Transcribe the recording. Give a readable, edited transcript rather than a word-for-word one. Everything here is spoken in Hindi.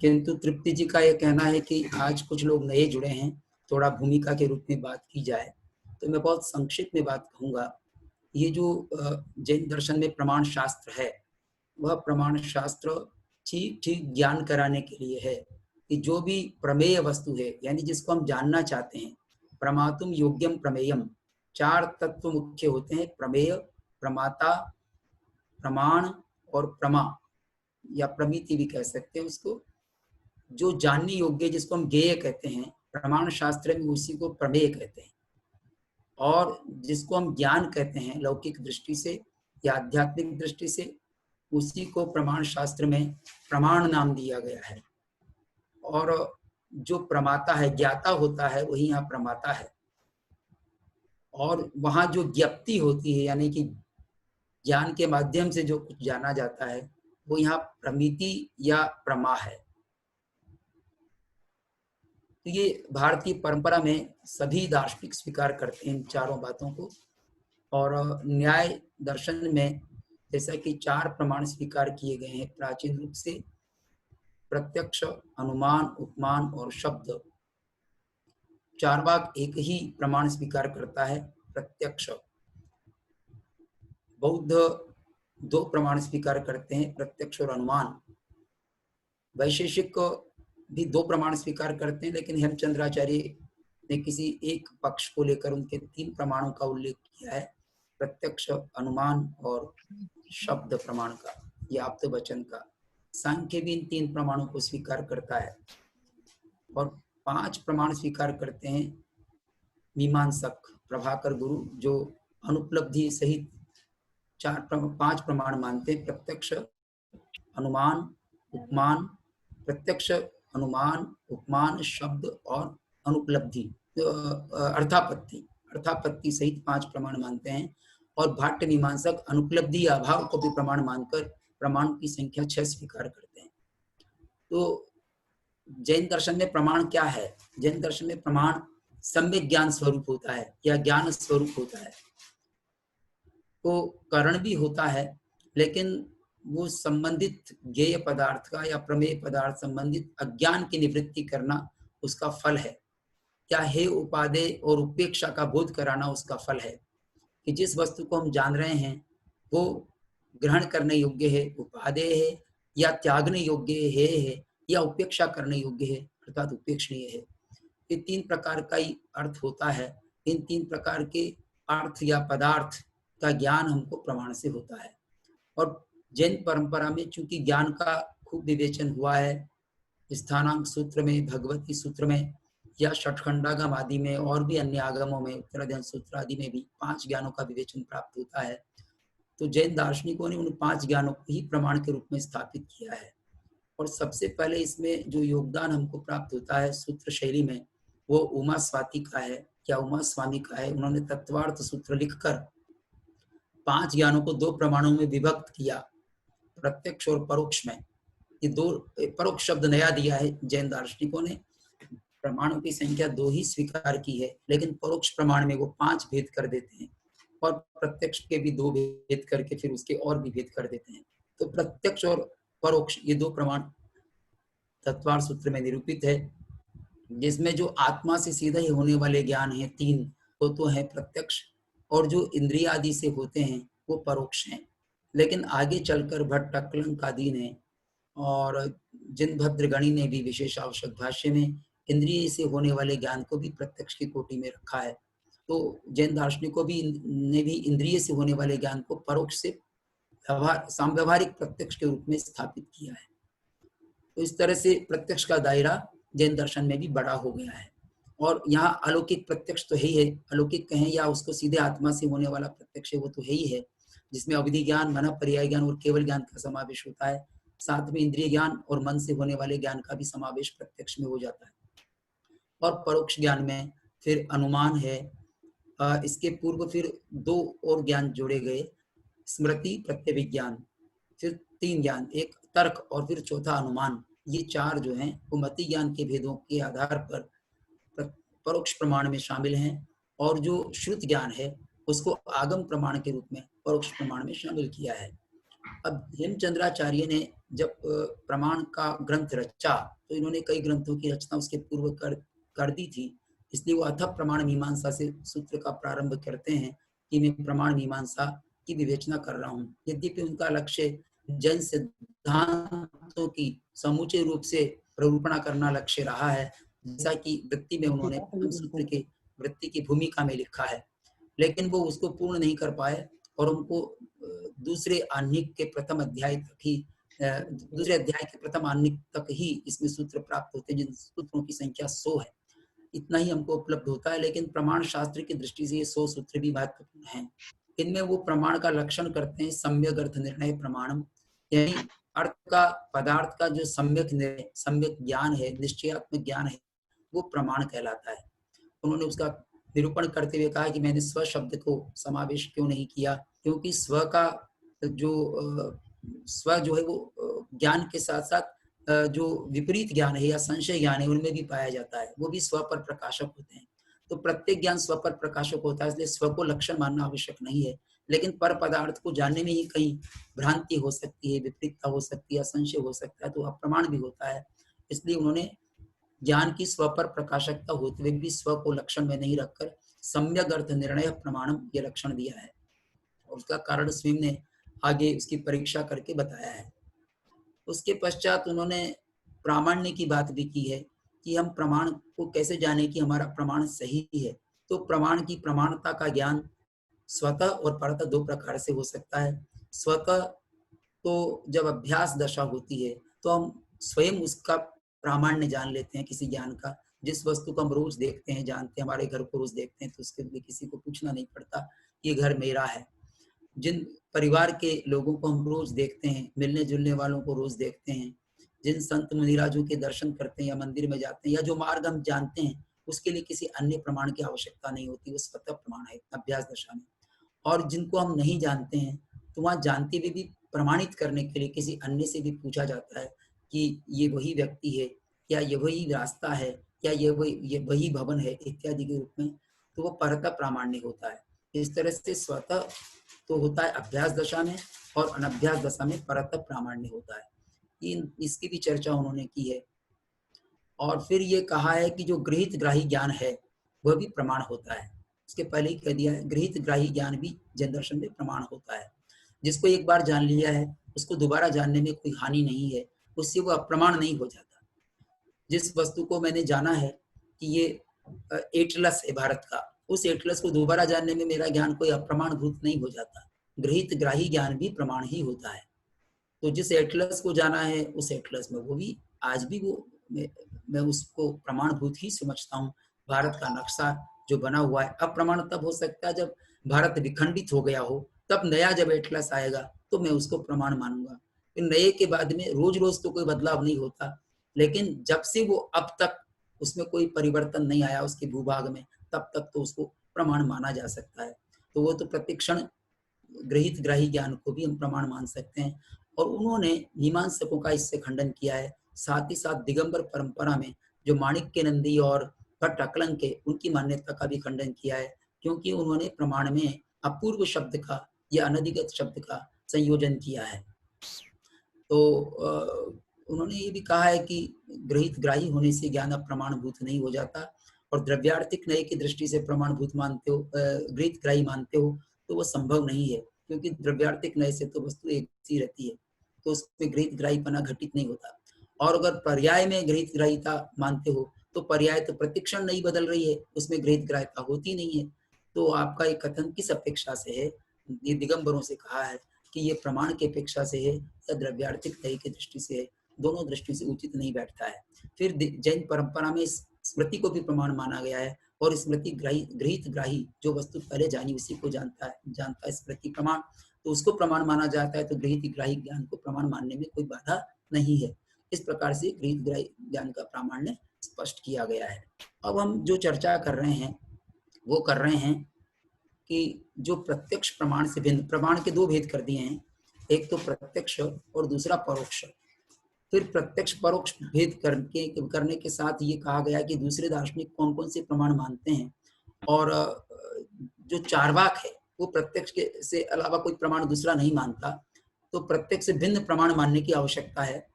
किंतु तृप्ति जी का यह कहना है कि आज कुछ लोग नए जुड़े हैं, थोड़ा भूमिका के रूप में बात की जाए, तो मैं बहुत संक्षिप्त में बात कहूँगा। ये जो जैन दर्शन में प्रमाण शास्त्र है, वह प्रमाण शास्त्र ठीक ठीक ज्ञान कराने के लिए है कि जो भी प्रमेय वस्तु है, यानी जिसको हम जानना चाहते हैं, प्रमातुम योग्यम प्रमेयम, 4 तत्व मुख्य होते हैं, प्रमेय, प्रमाता, प्रमाण और प्रमा, या प्रमिति भी कह सकते हैं उसको। जो जानने योग्य, जिसको हम ज्ञेय कहते हैं, प्रमाण शास्त्र में उसी को प्रमेय कहते हैं। और जिसको हम ज्ञान कहते हैं लौकिक दृष्टि से या आध्यात्मिक दृष्टि से, उसी को प्रमाण शास्त्र में प्रमाण नाम दिया गया है। और जो प्रमाता है, ज्ञाता होता है, वही यहाँ प्रमाता है। और वहाँ जो ज्ञप्ति होती है, यानी कि ज्ञान के माध्यम से जो कुछ जाना जाता है, वो यहाँ प्रमिति या प्रमा है। तो ये भारतीय परंपरा में सभी दार्शनिक स्वीकार करते हैं इन चारों बातों को। और न्याय दर्शन में जैसा कि 4 प्रमाण स्वीकार किए गए हैं प्राचीन रूप से, प्रत्यक्ष, अनुमान, उपमान और शब्द। चार्वाक एक ही प्रमाण स्वीकार करता है, प्रत्यक्ष। बौद्ध 2 प्रमाण स्वीकार करते हैं, प्रत्यक्ष और अनुमान। वैशेषिक भी 2 प्रमाण स्वीकार करते हैं, लेकिन हेमचंद्राचार्य ने किसी एक पक्ष को लेकर उनके 3 प्रमाणों का उल्लेख किया है, प्रत्यक्ष, अनुमान और शब्द प्रमाण का या आप्त वचन का। सांख्य भी इन 3 प्रमाणों को स्वीकार करता है। और 5 प्रमाण स्वीकार करते हैं मीमांसक प्रभाकर गुरु, जो अनुपलब्धि सहित 5 प्रमाण मानते हैं, प्रत्यक्ष, अनुमान, उपमान, प्रत्यक्ष, अनुमान, उपमान, शब्द और अनुपलब्धि, अर्थापत्ति सहित 5 प्रमाण मानते हैं। और भाट्ट मीमांसक अनुपलब्धि या अभाव को भी प्रमाण मानकर प्रमाण की संख्या 6 स्वीकार करते हैं। तो जैन दर्शन में प्रमाण क्या है? जैन दर्शन में प्रमाण सम्यक ज्ञान स्वरूप होता है या ज्ञान स्वरूप होता है। तो कारण भी होता है, लेकिन वो संबंधित ज्ञेय पदार्थ का या प्रमेय पदार्थ संबंधित अज्ञान की निवृत्ति करना उसका फल है। क्या है? उपादेय और उपेक्षा का बोध कराना उसका फल है कि जिस वस्तु को हम जान रहे हैं वो ग्रहण करने योग्य है, उपादेय है, या त्यागने योग्य है, या उपेक्षा करने योग्य है, अर्थात उपेक्षणीय है। ये 3 प्रकार का ही अर्थ होता है। इन 3 प्रकार के अर्थ या पदार्थ का ज्ञान हमको प्रमाण से होता है। और जैन परंपरा में चूंकि ज्ञान का खूब विवेचन हुआ है, स्थानांक सूत्र में, भगवती सूत्र में या षटखंडागम आदि में, और भी अन्य आगमों में, उत्तराध्ययन सूत्र आदि में भी 5 ज्ञानों का विवेचन प्राप्त होता है। तो जैन दार्शनिकों ने उन 5 ज्ञानों को ही प्रमाण के रूप में स्थापित किया है। और सबसे पहले इसमें जो योगदान हमको प्राप्त होता है सूत्र शैली में, वो उमा स्वाति का है या उमा स्वामी का है। उन्होंने तत्वार्थ सूत्र लिखकर 5 ज्ञानों को 2 प्रमाणों में विभक्त किया, प्रत्यक्ष और परोक्ष में। ये 2 परोक्ष शब्द नया दिया है जैन दार्शनिकों ने। प्रमाणों की संख्या 2 ही स्वीकार की है, लेकिन परोक्ष प्रमाण में वो 5 भेद कर देते हैं, और प्रत्यक्ष के भी 2 भेद करके फिर उसके और भी भेद कर देते हैं। तो प्रत्यक्ष और परोक्ष ये 2 प्रमाण तत्वार्थ सूत्र में निरूपित है, जिसमें जो आत्मा से सीधा ही होने वाले ज्ञान हैं 3, वो तो है प्रत्यक्ष, और जो इंद्रिय आदि से होते हैं वो परोक्ष हैं। लेकिन आगे चलकर भट्ट, अक्कलंक आदि ने और जिनभद्रगणी ने भी विशेष आवश्यक भाष्य में इंद्रिय से होने वाले ज्ञान को भी प्रत्यक्ष की कोटि में रखा है। तो जैन दार्शनिकों ने भी इंद्रिय से होने वाले ज्ञान को परोक्ष से सांव्यवहारिक प्रत्यक्ष के रूप में स्थापित किया है। तो इस तरह से प्रत्यक्ष का दायरा जैन दर्शन में भी बड़ा हो गया है। और यहाँ अलौकिक प्रत्यक्ष तो है ही है, अलौकिक कहें या उसको सीधे आत्मा से होने वाला प्रत्यक्ष है, वो तो है ही है, जिसमें अवधि ज्ञान, मन पर्याय ज्ञान और केवल ज्ञान का समावेश होता है। साथ में इंद्रिय ज्ञान और मन से होने वाले ज्ञान का भी समावेश प्रत्यक्ष में हो जाता है। और परोक्ष ज्ञान में फिर अनुमान है, इसके पूर्व फिर 2 और ज्ञान जोड़े गए, स्मृति, प्रत्यभिज्ञान, फिर 3 ज्ञान, एक तर्क और फिर चौथा अनुमान। ये 4 जो हैं वो मति ज्ञान के भेदों के आधार पर परोक्ष प्रमाण में शामिल हैं, और जो श्रुत ज्ञान है उसको आगम प्रमाण के रूप में परोक्ष प्रमाण में शामिल किया है। अब हेमचंद्राचार्य ने जब प्रमाण का ग्रंथ रचा तो इन्होंने कई ग्रंथों की रचना उसके पूर्व कर दी थी, इसलिए वो अथः प्रमाण मीमांसा से सूत्र का प्रारंभ करते हैं कि मैं प्रमाण मीमांसा की विवेचना कर रहा हूँ। यद्यपि उनका लक्ष्य जैन सिद्धांतों की समूचे रूप से प्ररूपणा करना लक्ष्य रहा है, जैसा कि वृत्ति में उन्होंने प्रथम सूत्र के वृत्ति की भूमिका में लिखा है, लेकिन वो उसको पूर्ण नहीं कर पाए और उनको दूसरे आह्निक के प्रथम अध्याय तक ही दूसरे अध्याय के प्रथम आह्निक तक ही इसमें सूत्र प्राप्त होते हैं, जिन सूत्रों की संख्या 100 है। इतना ही हमको उपलब्ध होता है, लेकिन प्रमाण शास्त्र की दृष्टि से ये 100 सूत्र भी महत्वपूर्ण हैं। इनमें वो प्रमाण का लक्षण करते हैं सम्यक अर्थ निर्णय प्रमाणम, यानी अर्थ का, पदार्थ का जो सम्यक ज्ञान है, निश्चयात्मक ज्ञान है, वो प्रमाण कहलाता है। उन्होंने उसका निरूपण करते हुए कहा कि मैंने स्व शब्द को समावेश क्यों नहीं किया, क्योंकि स्व का जो स्व जो है वो ज्ञान के साथ साथ जो विपरीत ज्ञान है या संशय ज्ञान है उनमें भी पाया जाता है, वो भी स्व पर प्रकाशक होते हैं। तो प्रत्येक ज्ञान स्व पर प्रकाशक होता है, इसलिए स्व को लक्षण मानना आवश्यक नहीं है, लेकिन पर पदार्थ को जानने में ही कहीं भ्रांति हो सकती है, विपरीतता हो सकती है, संशय हो सकता है, तो अप्रमाण भी होता है। इसलिए उन्होंने ज्ञान की स्व पर प्रकाशकता होते हुए भी स्व को लक्षण में नहीं रखकर सम्यक अर्थ निर्णय प्रमाणम ये लक्षण दिया है, और उसका कारण स्वयं ने आगे उसकी परीक्षा करके बताया है। उसके पश्चात उन्होंने प्रामाण्य की बात भी की है कि हम प्रमाण को कैसे जाने कि हमारा प्रमाण सही है। तो प्रमाण की प्रमाणता का ज्ञान स्वतः और परतः दो प्रकार से हो सकता है। स्वतः तो जब अभ्यास दशा होती है तो हम स्वयं उसका प्रामाण्य जान लेते हैं किसी ज्ञान का। जिस वस्तु को हम रोज देखते हैं, जानते हैं, हमारे घर को रोज देखते हैं, तो उसके लिए किसी को पूछना नहीं पड़ता कि ये घर मेरा है। जिन परिवार के लोगों को हम रोज देखते हैं, मिलने जुलने वालों को रोज देखते हैं, जिन संत मुनिराजों के दर्शन करते हैं या मंदिर में जाते हैं, या जो मार्ग हम जानते हैं, उसके लिए किसी अन्य प्रमाण की आवश्यकता नहीं होती, वो स्वतः प्रमाण है अभ्यास दशा में। और जिनको हम नहीं जानते हैं, तो वहाँ जानते हुए भी प्रमाणित करने के लिए किसी अन्य से भी पूछा जाता है कि ये वही व्यक्ति है, क्या ये वही रास्ता है, क्या ये वही भवन है, इत्यादि के रूप में, तो वो परतः प्रामाण्य होता है। इस तरह से स्वतः तो होता है अभ्यास दशा में, और अनभ्यास दशा में परतः प्रामाण्य होता है। इसकी भी चर्चा उन्होंने की है। और फिर ये कहा है कि जो गृहीत ग्राही ज्ञान है वह भी प्रमाण होता है। उसके पहले ही कह दिया है, गृहीत ग्राही ज्ञान भी जैन दर्शन में प्रमाण होता है। जिसको एक बार जान लिया है उसको दोबारा जानने में कोई हानि नहीं है, उससे वो अप्रमाण नहीं हो जाता। जिस वस्तु को मैंने जाना है कि ये एटलस है भारत का, उस एटलस को दोबारा जानने में मेरा ज्ञान कोई अप्रमाण भूत नहीं हो जाता। गृहीत ग्राही ज्ञान भी प्रमाण ही होता है। तो जिस एटलस को जाना है उस एटलस में वो भी आज भी वो मैं उसको प्रमाणभूत ही समझता हूँ। भारत का नक्शा जो बना हुआ है, अप्रमाण तब हो सकता है जब भारत विखंडित हो गया हो, तब नया जब एटलस आएगा तो मैं उसको प्रमाण मानूंगा। फिर नए के बाद में रोज रोज तो कोई बदलाव नहीं होता, लेकिन जब से वो अब तक उसमें कोई परिवर्तन नहीं आया उसके भूभाग में, तब तक तो उसको प्रमाण माना जा सकता है। तो वो तो प्रतिक्षण गृहीत ग्राही ज्ञान को भी हम प्रमाण मान सकते हैं। और उन्होंने मीमांसकों का इससे खंडन किया है। साथ ही साथ दिगंबर परंपरा में जो माणिक्य नंदी और भट्ट अकलंक के, उनकी मान्यता का भी खंडन किया है, क्योंकि उन्होंने प्रमाण में अपूर्व शब्द का या अनधिगत शब्द का संयोजन किया है। तो उन्होंने ये भी कहा है कि गृहीत ग्राही होने से ज्ञान प्रमाणभूत नहीं हो जाता, और द्रव्यार्थिक नए की दृष्टि से प्रमाणभूत मानते हो, गृहीत ग्राही मानते हो, तो वो संभव नहीं है, क्योंकि द्रव्यार्थिक नए से तो वस्तु एक सी रहती है, तो उसमें गृहीत ग्राहीपना घटित नहीं होता। और अगर पर्याय में गृहीत ग्राहीता मानते हो, तो पर्याय तो प्रतिक्षण नहीं बदल रही है, उसमें गृहीत ग्राह्यता होती नहीं है। तो आपका एक कथन किस अपेक्षा से है? ये दिगंबरों से कहा है कि ये प्रमाण की अपेक्षा से है या द्रव्यार्थिक नए की दृष्टि से है, दोनों दृष्टि से उचित नहीं बैठता है। फिर जैन परंपरा में स्मृति को भी प्रमाण माना गया है, और स्मृति गृहीत ग्राही जो वस्तु पहले जानी उसी को जानता है स्मृति प्रमाण, तो उसको प्रमाण माना जाता है। तो गृहीत ग्राही ज्ञान को प्रमाण मानने में कोई बाधा नहीं है। इस प्रकार से गृहीत ग्राही ज्ञान का प्रामाण्य स्पष्ट किया गया है। अब हम जो चर्चा कर रहे हैं वो कर रहे हैं कि जो प्रत्यक्ष प्रमाण से भिन्न, प्रमाण के दो भेद कर दिए हैं, एक तो प्रत्यक्ष और दूसरा परोक्ष। फिर प्रत्यक्ष परोक्ष भेद करने के साथ ये कहा गया कि दूसरे दार्शनिक कौन कौन से प्रमाण मानते हैं, और जो चार्वाक है वो प्रत्यक्ष के से अलावा कोई प्रमाण दूसरा नहीं मानता। तो प्रत्येक से भिन्न प्रमाण मानने की आवश्यकता है।